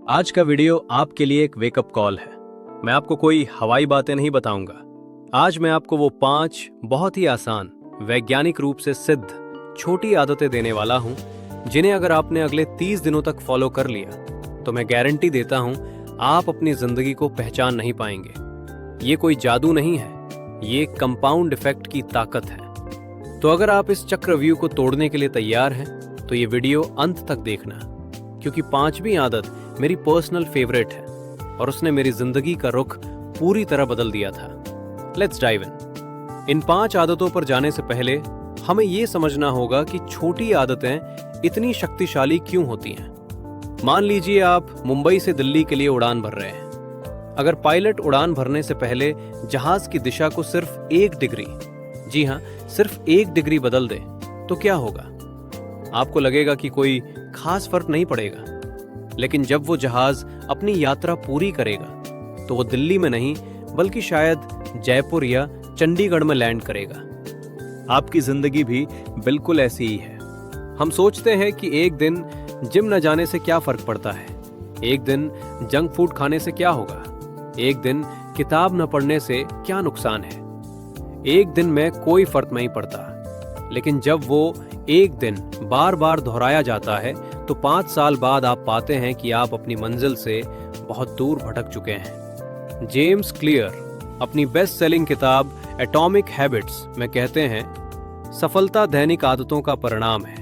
आज का वीडियो आपके लिए एक वेकअप कॉल है। मैं आपको कोई हवाई बातें नहीं बताऊंगा। आज मैं आपको वो 5 बहुत ही आसान, वैज्ञानिक रूप से सिद्ध छोटी आदतें देने वाला हूं, जिन्हें अगर आपने अगले 30 दिनों तक फॉलो कर लिया तो मैं गारंटी देता हूं आप अपनी जिंदगी को पहचान नहीं पाएंगे। ये कोई जादू नहीं है, ये कंपाउंड इफेक्ट की ताकत है। तो अगर आप इस चक्रव्यूह को तोड़ने के लिए तैयार हैं तो ये वीडियो अंत तक देखना, क्योंकि 5वीं आदत मेरी पर्सनल फेवरेट है और उसने मेरी जिंदगी का रुख पूरी तरह बदल दिया था। लेट्स डाइव इन 5 आदतों पर जाने से पहले हमें यह समझना होगा कि छोटी आदतें इतनी शक्तिशाली क्यों होती हैं। मान लीजिए आप मुंबई से दिल्ली के लिए उड़ान भर रहे हैं। अगर पायलट उड़ान भरने से पहले जहाज की दिशा को सिर्फ 1 डिग्री, जी हां, सिर्फ 1 डिग्री बदल दे तो क्या होगा? आपको लगेगा कि कोई खास फर्क नहीं पड़ेगा, लेकिन जब वो जहाज अपनी यात्रा पूरी करेगा तो वो दिल्ली में नहीं बल्कि शायद जयपुर या चंडीगढ़ में लैंड करेगा। आपकी जिंदगी भी बिल्कुल ऐसी ही है। हम सोचते हैं कि एक दिन जिम न जाने से क्या फर्क पड़ता है, एक दिन जंक फूड खाने से क्या होगा, एक दिन किताब न पढ़ने से क्या नुकसान है, एक दिन में कोई फर्क नहीं पड़ता। लेकिन जब वो एक दिन बार बार दोहराया जाता है तो 5 साल बाद आप पाते हैं कि आप अपनी मंजिल से बहुत दूर भटक चुके हैं। जेम्स क्लियर अपनी बेस्ट सेलिंग किताब एटॉमिक हैबिट्स में कहते हैं, सफलता दैनिक आदतों का परिणाम है,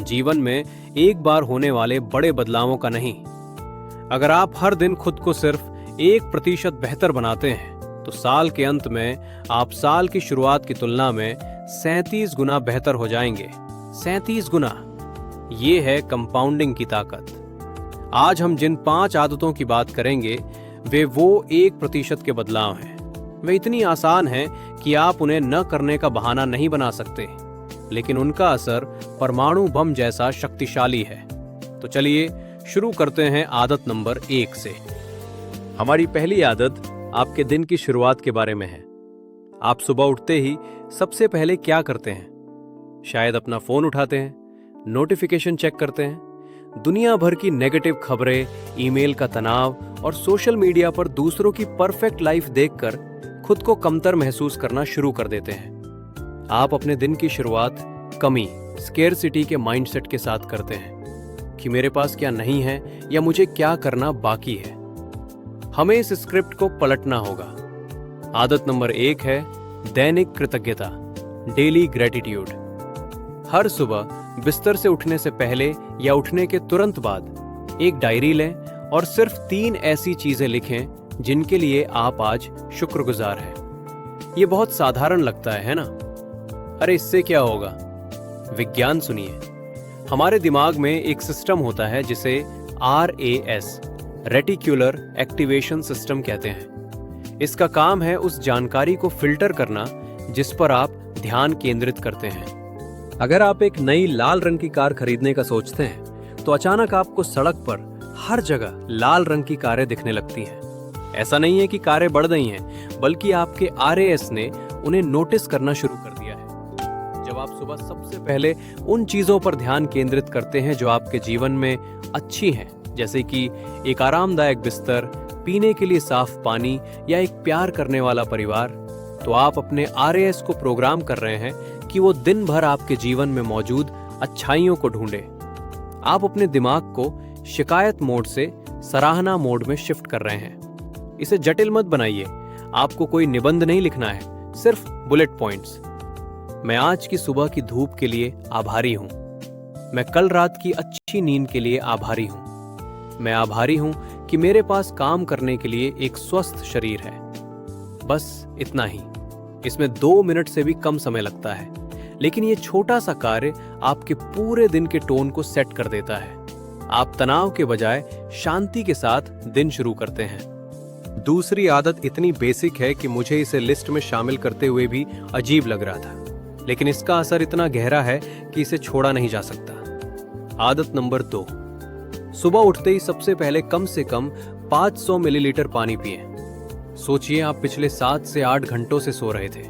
जीवन में एक बार होने वाले बड़े बदलावों का नहीं। अगर आप हर दिन खुद को सिर्फ 1% बेहतर बनाते हैं तो साल के अंत में आप साल की शुरुआत की तुलना में 37 गुना बेहतर हो जाएंगे। 37 गुना। ये है कंपाउंडिंग की ताकत। आज हम जिन 5 आदतों की बात करेंगे वे वो 1% के बदलाव हैं। वे इतनी आसान हैं कि आप उन्हें न करने का बहाना नहीं बना सकते, लेकिन उनका असर परमाणु बम जैसा शक्तिशाली है। तो चलिए शुरू करते हैं आदत नंबर 1 से। हमारी पहली आदत आपके दिन की शुरुआत के बारे में है। आप सुबह उठते ही सबसे पहले क्या करते हैं? शायद अपना फोन उठाते हैं, नोटिफिकेशन चेक करते हैं, दुनिया भर की नेगेटिव खबरें, ईमेल का तनाव और सोशल मीडिया पर दूसरों की परफेक्ट लाइफ देखकर खुद को कमतर महसूस करना शुरू कर देते हैं। आप अपने दिन की शुरुआत कमी, स्केर्सिटी के माइंडसेट के साथ करते हैं कि मेरे पास क्या नहीं है या मुझे क्या करना बाकी है। हमें इस स्क्रिप्ट को पलटना होगा। आदत नंबर 1 है दैनिक कृतज्ञता, डेली ग्रेटिट्यूड। हर सुबह बिस्तर से उठने से पहले या उठने के तुरंत बाद एक डायरी लें और सिर्फ 3 ऐसी चीजें लिखें जिनके लिए आप आज शुक्रगुजार हैं। ये बहुत साधारण लगता है ना? अरे इससे क्या होगा? विज्ञान सुनिए। हमारे दिमाग में एक सिस्टम होता है जिसे RAS, रेटिक्युलर एक्टिवेशन सिस्टम कहते हैं। इसका काम है उस जानकारी को फिल्टर करना जिस पर आप ध्यान केंद्रित करते हैं। अगर आप एक नई लाल रंग की कार खरीदने का सोचते हैं तो अचानक आपको सड़क पर हर जगह लाल रंग की कारें दिखने लगती हैं। ऐसा नहीं है कि कारें बढ़ गई हैं, बल्कि आपके RAS ने उन्हें नोटिस करना शुरू कर दिया है। जब आप सुबह सबसे पहले उन चीजों पर ध्यान केंद्रित करते हैं जो आपके जीवन में अच्छी हैं, जैसे कि एक आरामदायक बिस्तर, पीने के लिए साफ पानी या एक प्यार करने वाला परिवार, तो आप अपने RAS को प्रोग्राम कर रहे हैं कि वो दिन भर आपके जीवन में मौजूद अच्छाइयों को ढूंढे। आप अपने दिमाग को शिकायत मोड से सराहना मोड में शिफ्ट कर रहे हैं। इसे जटिल मत बनाइए। आपको कोई निबंध नहीं लिखना है, सिर्फ बुलेट पॉइंट्स। मैं आज की सुबह की धूप के लिए आभारी हूं। मैं कल रात की अच्छी नींद के लिए आभारी हूं। मैं आभारी हूं कि मेरे पास काम करने के लिए एक स्वस्थ शरीर है। बस इतना ही। इसमें 2 मिनट से भी कम समय लगता है, लेकिन ये छोटा सा कार्य आपके पूरे दिन के टोन को सेट कर देता है। आप तनाव के बजाय शांति के साथ दिन शुरू करते हैं। दूसरी आदत इतनी बेसिक है कि मुझे इसे लिस्ट में शामिल करते हुए भी अजीब लग रहा था, लेकिन इसका असर इतना गहरा है कि इसे छोड़ा नहीं जा सकता। आदत नंबर 2, सुबह उठते ही सबसे पहले कम से कम 500 मिलीलीटर पानी पिएं। सोचिए आप पिछले 7 से 8 घंटों से सो रहे थे।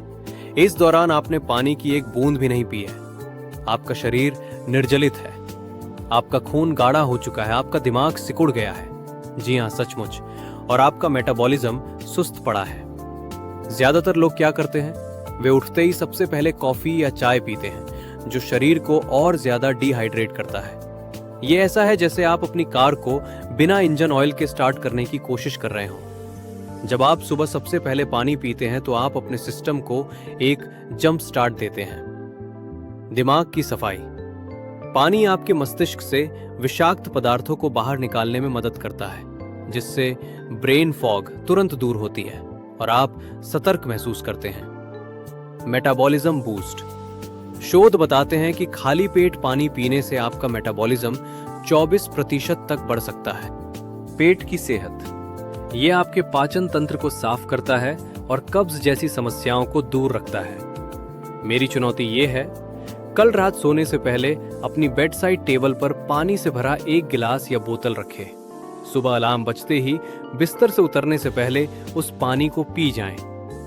इस दौरान आपने पानी की एक बूंद भी नहीं पी है। आपका शरीर निर्जलित है, आपका खून गाढ़ा हो चुका है, आपका दिमाग सिकुड़ गया है। जी हाँ, सचमुच। और आपका मेटाबॉलिज्म सुस्त पड़ा है। ज्यादातर लोग क्या करते हैं, वे उठते ही सबसे पहले कॉफी या चाय पीते हैं, जो शरीर को और ज्यादा डिहाइड्रेट करता है। ये ऐसा है जैसे आप अपनी कार को बिना इंजन ऑयल के स्टार्ट करने की कोशिश कर रहे हो। जब आप सुबह सबसे पहले पानी पीते हैं तो आप अपने सिस्टम को एक जंप स्टार्ट देते हैं। दिमाग की सफाई। पानी आपके मस्तिष्क से विषाक्त पदार्थों को बाहर निकालने में मदद करता है, जिससे ब्रेन फॉग तुरंत दूर होती है और आप सतर्क महसूस करते हैं। Metabolism boost. शोध बताते हैं कि खाली पेट पानी पीने से आपका मेटाबॉलिज्म 24% तक बढ़ सकता है। पेट की सेहत। यह आपके पाचन तंत्र को साफ करता है और कब्ज जैसी समस्याओं को दूर रखता है। मेरी चुनौती यह है, कल रात सोने से पहले अपनी बेड साइड टेबल पर पानी से भरा एक गिलास या बोतल रखें। सुबह अलार्म बजते ही बिस्तर से उतरने से पहले उस पानी को पी जाएं।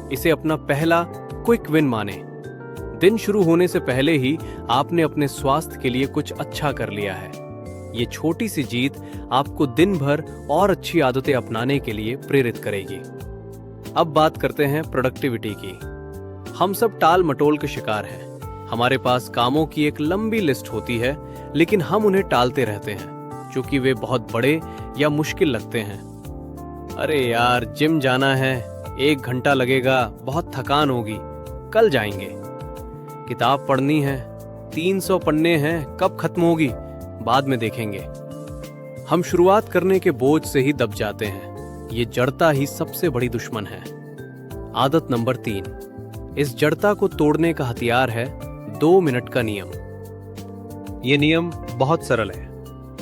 इसे अपना पहला क्विक विन माने। दिन शुरू होने से पहले ही आपने अपने स्वास्थ्य के लिए कुछ अच्छा कर लिया है। ये छोटी सी जीत आपको दिन भर और अच्छी आदतें अपनाने के लिए प्रेरित करेगी। अब बात करते हैं प्रोडक्टिविटी की। हम सब टाल मटोल के शिकार हैं। हमारे पास कामों की एक लंबी लिस्ट होती है, लेकिन हम उन्हें टालते रहते हैं क्योंकि वे बहुत बड़े या मुश्किल लगते हैं। अरे यार, जिम जाना है, 1 घंटा लगेगा, बहुत थकान होगी, कल जाएंगे। किताब पढ़नी है, 300 पन्ने हैं, कब खत्म होगी, बाद में देखेंगे। हम शुरुआत करने के बोझ से ही दब जाते हैं। ये जड़ता ही सबसे बड़ी दुश्मन है। आदत नंबर 3। इस जड़ता को तोड़ने का हथियार है 2 मिनट का नियम। ये नियम बहुत सरल है।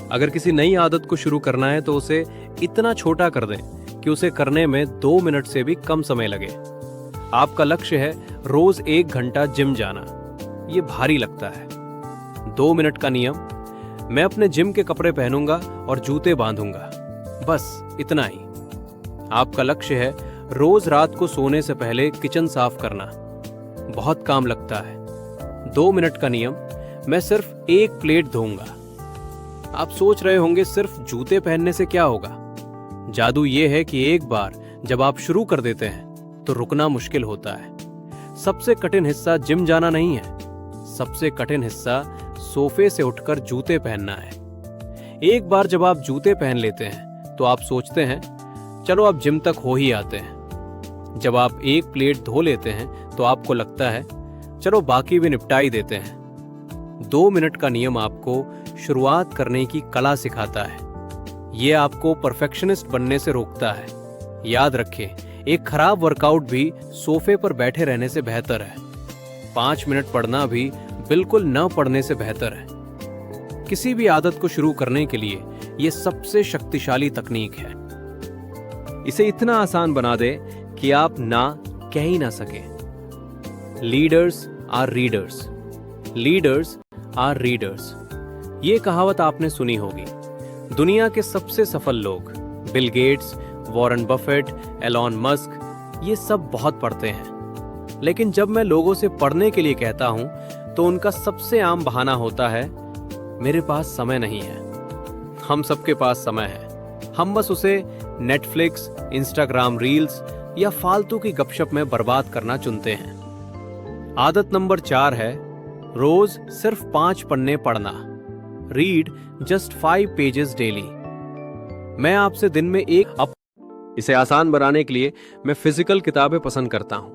अगर किसी नई आदत को शुरू करना है तो उसे इतना छोटा कर दें कि उसे करने में 2 मिनट से भी कम समय लगे। आपका लक्ष्य है रोज 1 घंटा जिम जाना। ये भारी लगता है। 2 मिनट का नियम। मैं अपने जिम के कपड़े पहनूंगा और जूते बांधूंगा, बस इतना ही। आपका लक्ष्य है रोज रात को सोने से पहले किचन साफ करना। बहुत काम लगता है। 2 मिनट का नियम। मैं सिर्फ 1 प्लेट धोऊंगा। आप सोच रहे होंगे सिर्फ जूते पहनने से क्या होगा। जादू ये है कि एक बार जब आप शुरू कर देते हैं तो रुकना मुश्किल होता है। सबसे कठिन हिस्सा जिम जाना नहीं है। सबसे कठिन हिस्सा सोफे से उठकर जूते पहनना है। एक बार जब आप जूते पहन लेते हैं तो आप सोचते हैं चलो अब जिम तक हो ही आते हैं। जब आप 1 प्लेट धो लेते हैं तो आपको लगता है चलो बाकी भी निपटा ही देते हैं। 2 मिनट का नियम आपको शुरुआत करने की कला सिखाता है। यह आपको परफेक्शनिस्ट बनने से रोकता है। याद रखें, एक खराब वर्कआउट भी सोफे पर बैठे रहने से बेहतर है। 5 मिनट पढ़ना भी बिल्कुल न पढ़ने से बेहतर है। किसी भी आदत को शुरू करने के लिए यह सबसे शक्तिशाली तकनीक है। इसे इतना आसान बना दे कि आप ना कह ही ना सके। Leaders are readers. Leaders are readers. ये कहावत आपने सुनी होगी। दुनिया के सबसे सफल लोग, Bill Gates, Warren Buffett, Elon Musk, ये सब बहुत पढ़ते हैं। लेकिन जब मैं लोगों से पढ़ने के लिए कहता हूं तो उनका सबसे आम बहाना होता है मेरे पास समय नहीं है। हम सबके पास समय है, हम बस उसे नेटफ्लिक्स, इंस्टाग्राम रील्स या फालतू की गपशप में बर्बाद करना चुनते हैं। आदत नंबर 4 है रोज सिर्फ 5 पन्ने पढ़ना। Read just 5 pages daily. मैं आपसे दिन में इसे आसान बनाने के लिए मैं फिजिकल किताबें पसंद करता हूं।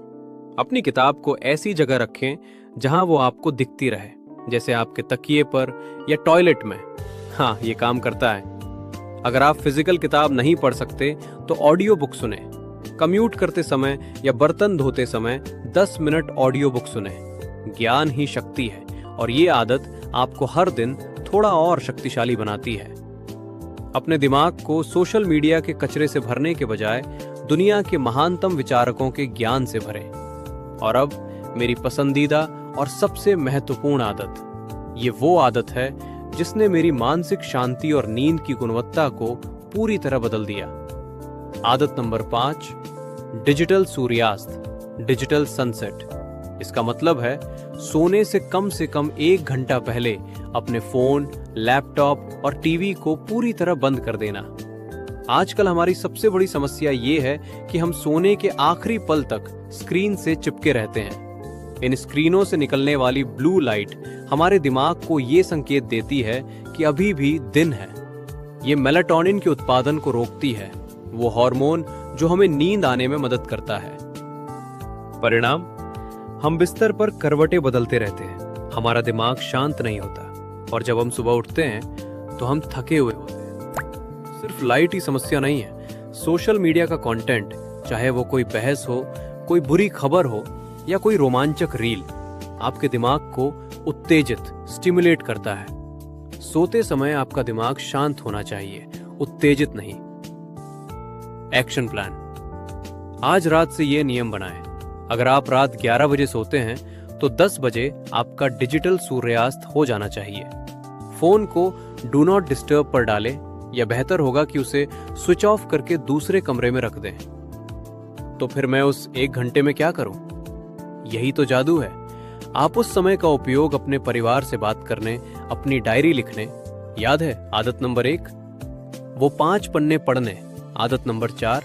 अपनी किताब को ऐसी जगह रखें जहां वो आपको दिखती रहे, जैसे आपके तकिए पर या टॉयलेट में। हाँ, ये काम करता है। अगर आप फिजिकल किताब नहीं पढ़ सकते तो ऑडियो बुक सुने। कम्यूट करते समय या बर्तन धोते समय 10 मिनट ऑडियो बुक सुने। ज्ञान ही शक्ति है और ये आदत आपको हर दिन थोड़ा और शक्तिशाली बनाती है। अपने दिमाग को सोशल मीडिया के कचरे से भरने के बजाय दुनिया के महानतम विचारकों के ज्ञान से भरें। और अब मेरी पसंदीदा और सबसे महत्वपूर्ण आदत। ये वो आदत है जिसने मेरी मानसिक शांति और नींद की गुणवत्ता को पूरी तरह बदल दिया। आदत नंबर 5, डिजिटल सूर्यास्त, डिजिटल सनसेट। इसका मतलब है सोने से कम 1 घंटा पहले अपने फोन, लैपटॉप और टीवी को पूरी तरह बंद कर देना। आजकल हमारी सबसे बड़ी समस्या ये है कि हम सोने के आखिरी पल तक स्क्रीन से चिपके रहते हैं। इन स्क्रीनों से निकलने वाली ब्लू लाइट हमारे दिमाग को ये संकेत देती है कि अभी भी दिन है। ये मेलाटोनिन के उत्पादन को रोकती है, वो हार्मोन जो हमें नींद आने में मदद करता है। परिणाम, हम बिस्तर पर करवटें बदलते रहते हैं, हमारा दिमाग शांत नहीं होता और जब हम सुबह उठते हैं तो हम थके हुए होते हैं। सिर्फ लाइट ही समस्या नहीं है, सोशल मीडिया का कंटेंट, चाहे वो कोई बहस हो, कोई बुरी खबर हो या कोई रोमांचक रील, आपके दिमाग को उत्तेजित स्टिमुलेट करता है। सोते समय आपका दिमाग शांत होना चाहिए, उत्तेजित नहीं। एक्शन प्लान, आज रात से ये नियम बनाएं। अगर आप रात 11 बजे सोते हैं तो 10 बजे आपका डिजिटल सूर्यास्त हो जाना चाहिए। फोन को डू नॉट डिस्टर्ब पर डालें या बेहतर होगा कि उसे स्विच ऑफ करके दूसरे कमरे में रख दें। तो फिर मैं उस 1 घंटे में क्या करूं? यही तो जादू है। आप उस समय का उपयोग अपने परिवार से बात करने, अपनी डायरी लिखने, याद है आदत नंबर 1, वो 5 पन्ने पढ़ने, आदत नंबर 4,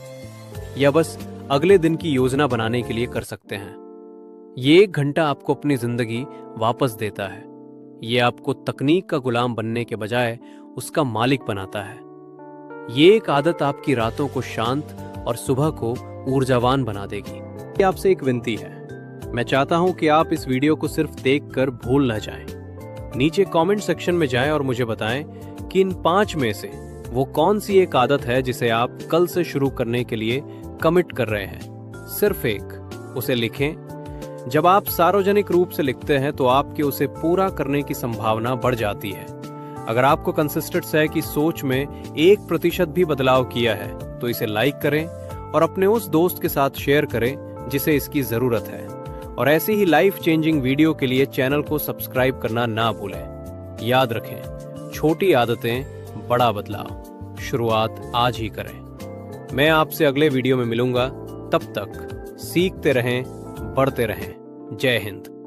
या बस अगले दिन की योजना बनाने के लिए कर सकते हैं। ये 1 घंटा आपको अपनी जिंदगी वापस देता है। ये आपको तकनीक का गुलाम बनने के बजाय उसका मालिक बनाता है। ये एक आदत आपकी रातों को शांत और सुबह को ऊर्जावान बना देगी। आपसे एक विनती है, मैं चाहता हूं कि आप इस वीडियो को सिर्फ देखकर भूल न जाएं। नीचे कमेंट सेक्शन में जाएं और मुझे बताएं कि इन 5 में से वो कौन सी एक आदत है जिसे आप कल से शुरू करने के लिए कमिट कर रहे हैं। सिर्फ एक, उसे लिखें। जब आप सार्वजनिक रूप से लिखते हैं तो आपके उसे पूरा करने की संभावना बढ़ जाती है। अगर आपको कंसिस्टेंट है कि सोच में 1% भी बदलाव किया है तो इसे लाइक करें और अपने उस दोस्त के साथ शेयर करें जिसे इसकी जरूरत है। और ऐसी ही लाइफ चेंजिंग वीडियो के लिए चैनल को सब्सक्राइब करना ना भूलें। याद रखें, छोटी आदतें, बड़ा बदलाव, शुरुआत आज ही करें। मैं आपसे अगले वीडियो में मिलूंगा, तब तक सीखते रहें, बढ़ते रहें। जय हिंद।